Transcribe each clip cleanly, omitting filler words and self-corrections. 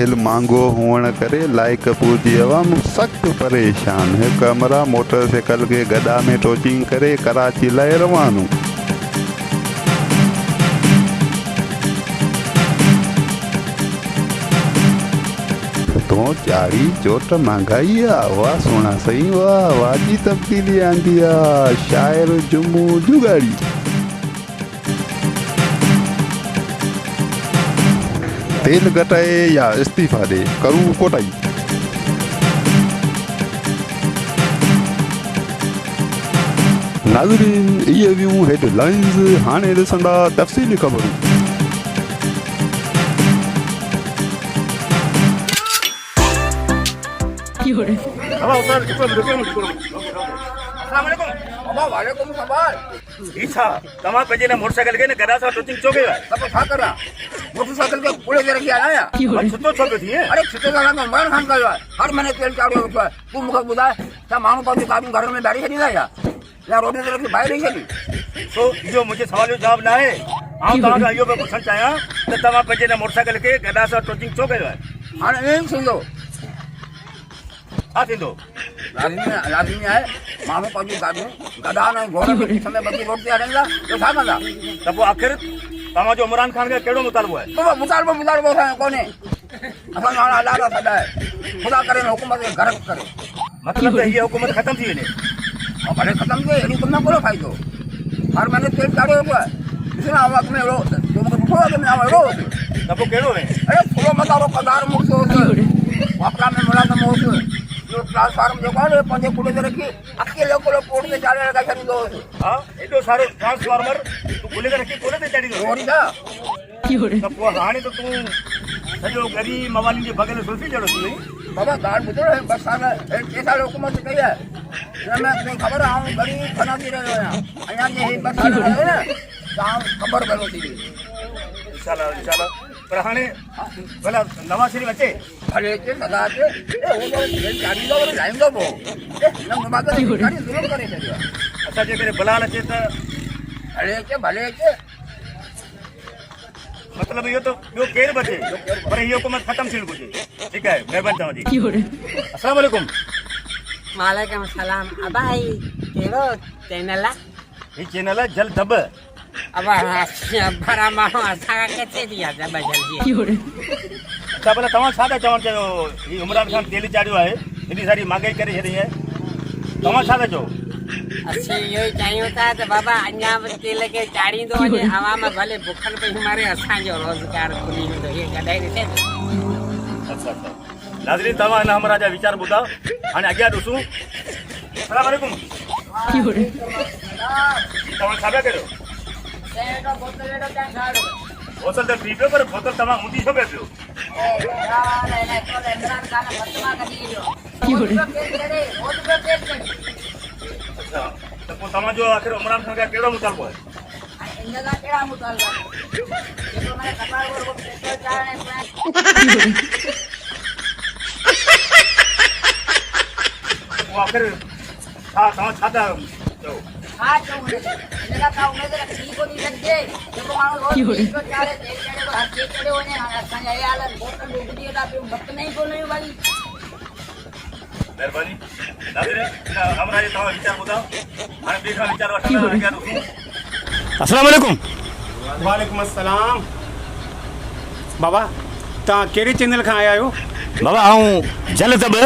तेल महंगो हुअण करे लाई कपूर जी आवाम सख्त परेशान। हिकु अमरा मोटरसाइकिल के गदा में टोचिंग करे कराची लाइ रवानो। तो चाड़ी चोट महंगाई वाह सोना सही वाह वाजी तब्दीली आंदी शायर जुम्मू जुगाड़ी। तेल घटाए या इस्तीफा दे करूं कोटाई। नाज़रीन ये वियूं हेडलाइंस हाणे ॾिसंदा तफ़सीली ख़बरूं। तमाम पंजे मोटरसाइकिल के गदा सा टोचिंग चो गयो तब छा करा मोटरसाइकिल के पूरे दे रखी आया छुतो छो थी अरे छुतो का ना मान खान गयो हर महीने तेल चाड़ो तू मुख बुदा ता मानु पाजी काबू घर में दाढ़ी खड़ी या रोड दे रखी बाहर नहीं खड़ी। तो जो मुझे सवाल जवाब ना है आऊं तमा का यो पे पूछन चाहया त तमा पंजे मोटरसाइकिल के गदा सा टोचिंग चो गयो हां एम सुनो आ थींदो लाज़मी है मानो पाजी गाड़ी गदा ना घोड़ा के समय बदी रोड ते आडेला तो छा कंदा त पो आखिर तमा जो इमरान खान के केड़ो मुतालबो है तो मुतालबो कोने असा ना अल्लाह सदा है खुदा करे हुकूमत के घर करे मतलब है ये हुकूमत खत्म थी ने और भले खत्म थे एनी तुम ना बोलो फायदो हर महीने तेल चाड़े हुआ इसने आवाज में रो तुम को उठो के ना रो तब वो केड़ो है अरे फुलो मतारो कदार मुक्तो वापरा में मुलाजम हो जो ट्रांसफार्म जो कोने पंजे कुड़े दे रखी अकेले को पोड़ में चाले लगा छनी दो हां एडो सारो ट्रांसफार्मर तू कुले रखी कोने ते चढ़ी दो ओरी दा की हो रे तब वो हाने तो तू सजो गरीब मवाली के बगल सुल्फी जड़ो थी बाबा गाड़ बुझो है बस साला कैसा हुकूमत कही है मैं तुम्हें खबर आऊं गरीब खाना दे रहे हो अया ये बस साला है ना गांव खबर गलो थी इंशाल्लाह पर हाने भला नवा श्री बचे भले के सदा के ए वो तो गाड़ी दो लाइन दो वो ए नम माता गाड़ी जरूर करे दे अच्छा जे करे बलाल अचे त भले के मतलब यो तो यो केर बचे पर ये हुकूमत खत्म थी बुझे ठीक है मेहरबानी तवा जी अस्सलाम वालेकुम। वालेकुम सलाम अबाई केरो चैनल ये चैनल जल दब अब भरा मानो असा कैसे दिया दब जल्दी अच्छा भला तवा छा चवण चयो ये इमरान खान तेल चाड़ियो है इतनी सारी महंगाई करे छड़ी है तवा छा चो अच्छे यो चाहियो था तो बाबा अन्या तेल के चाड़ी दो ने आवाम भले भूखल पे हमारे असा जो रोजगार खुली तो ये कदाई नहीं अच्छा नाज़रीन तवा ना हमरा जा विचार बुदा हाने आज्ञा दोसू अस्सलाम वालेकुम की हो रे तवा छाबे करो सेटो बोतल वेडो क्या छाड़ो बोतल तो पीपे पर बोतल तमा मुंडी छो पियो यार ने तो इमरान खान वर्तमा कर दियो की हो रे वो तो पेट चढ़ी अच्छा तो तमा जो आखिर इमरान खान का केड़ो मुतालबो है इंजला केड़ा मुतालबा ये तो मैंने कपाल को पेट्रोल चाड़ने वो आखिर हां छाता जो हां जो इंजला का उम्मीद है ठीक को नहीं सकते देखो मानो रोज पेट्रोल चाड़े तेल चाड़े को हर चीज चढ़े होने असा ये हाल बोतल डूब दिए ता मत नहीं बोले भाई मेहरबानी नाज़रीन हमरा ये तवा विचार बुदा हाने देखा विचार वठा आज्ञा दोसू अस्सलाम वालेकुम। वालेकुम अस्सलाम बाबा ता केड़े चैनल का आया हो बाबा आऊं जल दब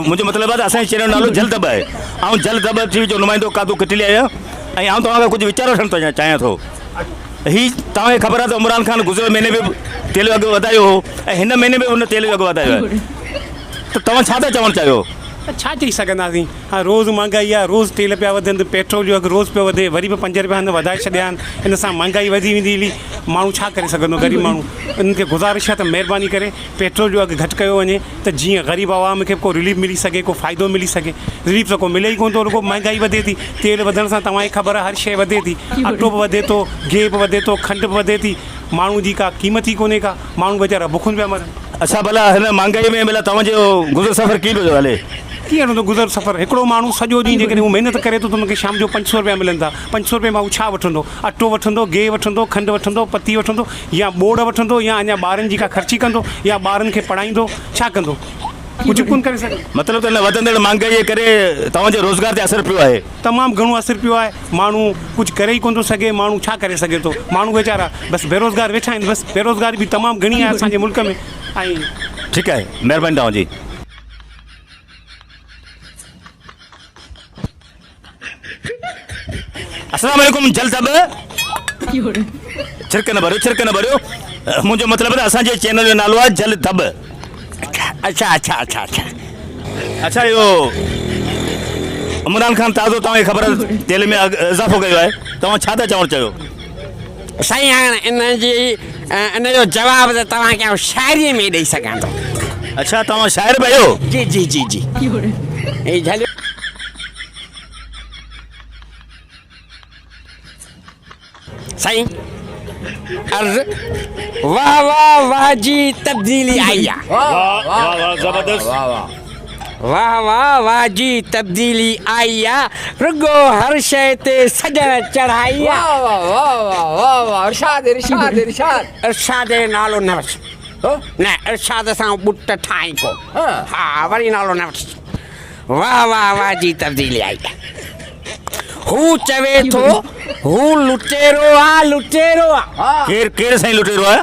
मुझे मतलब है असा चैनल नालो जल दब है आऊं जल दब टीवी जो नुमाइंदो कादू कटली आया ऐं आऊं तव्हां कुछ विचार वठण तो चाहियां थो ही तव्हांखे ख़बर आहे त इमरान खान गुज़िरियल महीने में तेल अघु वधायो हो ऐं हिन महीने में उन तेल अघु वधायो आहे त तव्हां छा था चवणु चाहियो छा चई सघंदासीं हाँ रोज़ महांगाई आहे रोज़ तेल पिया वधनि पेट्रोल जो अघु रोज़ पियो वधे वरी बि 5 रुपया हिन वधाए छॾिया आहिनि इन सां महांगाई वधी वेंदी हली माण्हू छा करे सघंदो ग़रीब माण्हू इन्हनि खे गुज़ारिश आहे त महिरबानी करे पेट्रोल जो अघु घटि कयो वञे त जीअं ग़रीब आवाम खे को रिलीफ मिली सघे को फ़ाइदो मिली सघे रिलीफ त को मिले ई कोन थो रुगो महांगाई वधे थी तेल वधण सां तव्हांखे ख़बर आहे हर शइ वधे थी अटो बि वधे थो गिहु बि वधे थो खंडु बि वधे थी माण्हू जी का क़ीमत ई कोन्हे का माण्हू वीचारा बुखुनि पिया मरनि। अच्छा भला हिन महांगाई में भला तव्हांजो गुज़र सफ़र कीअं पियो हले कीअं हलंदो गुज़र सफ़र हिकिड़ो माण्हू सॼो ॾींहुं जेकॾहिं हू महिनत करे थो त हुनखे शाम जो 500 रुपया मिलनि था 500 रुपये मां हू छा वठंदो अटो वठंदो गेहु वठंदो खंडु वठंदो पती वठंदो या बोड़ वठंदो या अञा ॿारनि जी का ख़र्ची कंदो या ॿारनि खे पढ़ाईंदो छा कंदो कुझु कोन करे सघे मतिलबु त वधंदड़ महांगाई जे करे तव्हांजे रोज़गार ते असरु पियो आहे तमामु घणो असरु पियो आहे माण्हू कुझु करे ई कोन थो सघे माण्हू छा करे सघे थो माण्हू वीचारा बसि बेरोज़गार वेठा आहिनि बसि बेरोज़गारी बि तमामु घणी आहे असांजे मुल्क में ऐं ठीकु आहे महिरबानी तव्हांजी अस्सलाम वालेकुम जल तब छिरक न भरियो मुंहिंजो मतिलबु आहे असांजे चैनल जो नालो आहे जल तब अच्छा इहो इमरान ख़ान ताज़ो तव्हांखे ख़बर तेल में इज़ाफ़ो कयो आहे तव्हां छा था चवणु चाहियो साईं हाणे इन जो जवाबु त तव्हांखे आउं शाइरीअ में ॾेई सघां थो अच्छा तव्हां शाइर बि आहियो जी जी जी जी ही झलियो साईं अर्ज़ वाह वाह वाह जी तब्दीली आई आहे ज़बरदस्त वाह वाह वाह जी तब्दीली आई आहे रुगो हर शइ ते सॼण चढ़ाई आहे इरशाद जो नालो न वठ न इरशाद सां ॿुट ठाही को हा वरी नालो न वठ वाह वाह वाह जी तब्दीली आई आहे हू चवे थो हू लुटेरो आहे केरु साईं लुटेरो आहे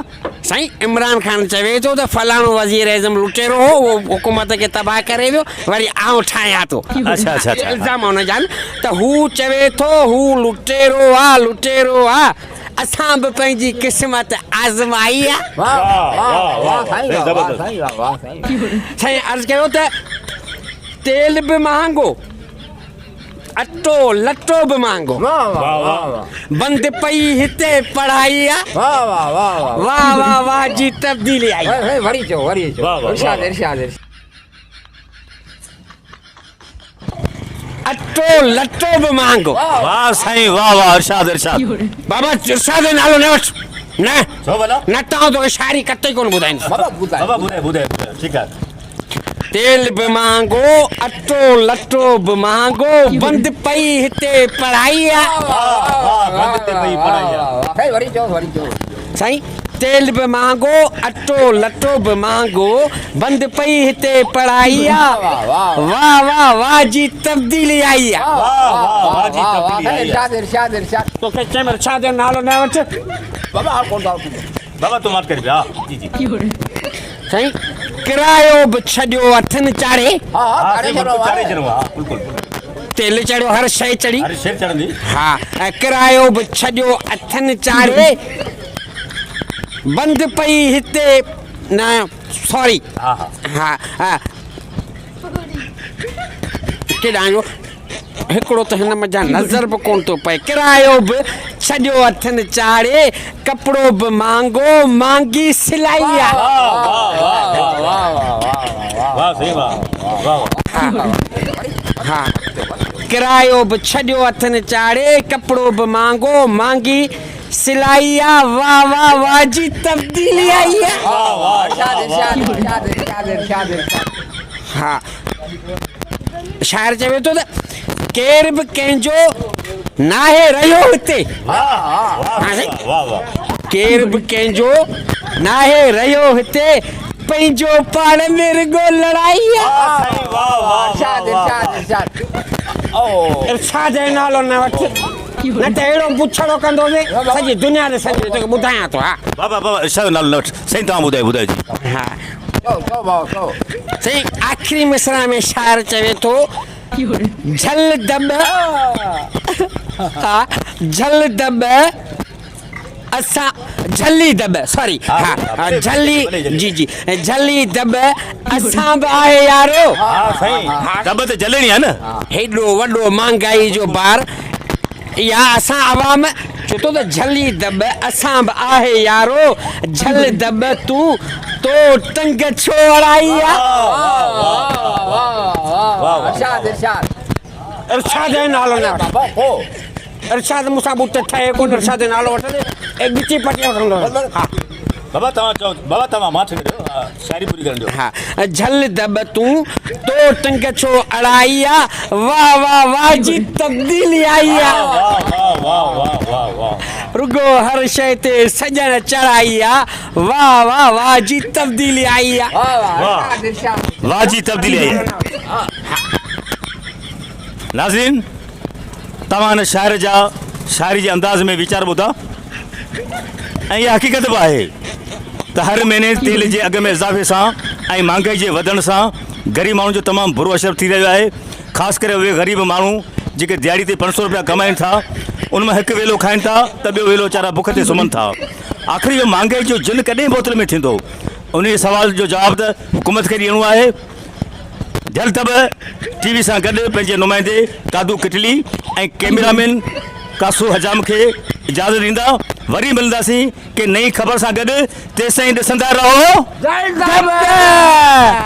साईं इमरान ख़ान चवे थो त फलाणो वज़ीर एज़म लुटेरो हो उहो हुकूमत खे तबाह करे वियो वरी आउं ठाहियां थो अच्छा इल्ज़ाम हुन जा त हू चवे थो हू लुटेरो आहे असां बि पंहिंजी क़िस्मत आज़माई आहे साईं अर्ज़ु कयो त तेल बि महांगो अटो लटो बि महांगो बंदि पई हिते पढ़ाई आहे वाह वाह वाह जी तब्दीली आई अटो लटो बि महांगो वाह साईं वाह इरशाद बाबा इरशाद जो नालो न वठ न तव्हां तोखे शाइरी कते कोन ॿुधाईंदो बाबा ॿुधाए ठीकु आहे तेल बि महांगो अटो लटो बि महांगो बंदि पई हिते पढ़ाई आहे साईं तेल बि महांगो अटो लटो बि महांगो बंदि पई हिते पढ़ाई आहे वाह वाह वाह जी तब्दीली आई आहे तोखे चयमि इरशाद जो नालो न वठ बाबा तूं माफ़ कर जी साईं किरायो बि छॾियो हथनि चाढ़े तेल चढ़ियो हर शइ चढ़ी हा ऐं किरायो बि छॾियो हथनि चाढ़े बंदि पई हिते न सॉरी हा केॾां जो हिकिड़ो त हिन मज़ा नज़र बि कोन थो पए किरायो बि छॾियो हथनि चाढ़े कपिड़ो बि महांगो महांगी सिलाई आहे हा किरायो बि छॾियो हथनि चाढ़े कपिड़ो बि महांगो महांगी सिलाई आहे वाह वाह वाह जी तब्दीली आई आहे हा शाइर चवे थो त केर बि कंहिंजो नाहे रहियो हिते केर बि कंहिंजो नाहे रहियो हिते पंहिंजो पाण में रुगो लड़ाई इरशाद जो नालो न वठ न त अहिड़ो पुछड़ो कंदोसीं सॼी दुनिया ते सॼी तोखे ॿुधायां थो हा बाबा इरशाद जो नालो न वठ साईं तव्हां ॿुधायो जी हा साईं आख़िरी मिसरा में शाइर चवे थो झल दब असां झली दब सॉरी हा झली जी झली दब असां बि आहे यारो दब त झलणी आहे न हेॾो वॾो महांगाई जो बार या असां आवाम छो त झली दब असां बि आहे यारो झल दब तूं तो टंग छोड़ाई इरशाद जो नालो न वठ इरशाद मूंसां ॿुट ठहे कोन इरशाद जो नालो वठंदे ॻिची पटी वठंदो हा बाबा तव्हां चओ बाबा तव्हां मां ठिक शायरी पूरी करण ॾियो हाँ झल दब तूं तो टंग छो अड़ाइया वाह वाह वाह जी तब्दीली आई आ वाह वाह वाह वाह वाह रुगो हर शइ ते सजण चढ़ाई आ वाह वाह वाह जी तब्दीली आई आ वाह जी तब्दीली आई है नाज़रीन तव्हां हिन शाइर जा शाइरी जे अंदाज़ में वीचार ॿुधा ऐं इहा हक़ीक़त बि आहे त हर महीने तेल जे अघ में इज़ाफ़े सां ऐं महांगाई जे वधण सां ग़रीब माण्हुनि जो तमामु बुरो असरु थी रहियो आहे ख़ासि करे उहे ग़रीब माण्हू जेके दिहाड़ी ते 500 रुपया कमाइनि था उन मां हिकु वेलो खाइनि था त ॿियो वेलो वीचारा बुख ते सुम्हनि था आख़िरी इहो महांगाई जो जिन कॾहिं बोतल में थींदो उन जे सवाल जो जवाबु त हुकूमत खे ॾियणो आहे जल्द तब टीवी सां गॾु पंहिंजे नुमाइंदे कादू किटली ऐं कैमरामैन कासू हजाम खे इजाज़त ॾींदा वरी मिलंदासीं के नई ख़बर सां गॾु तेसिताईं ॾिसंदा रहो।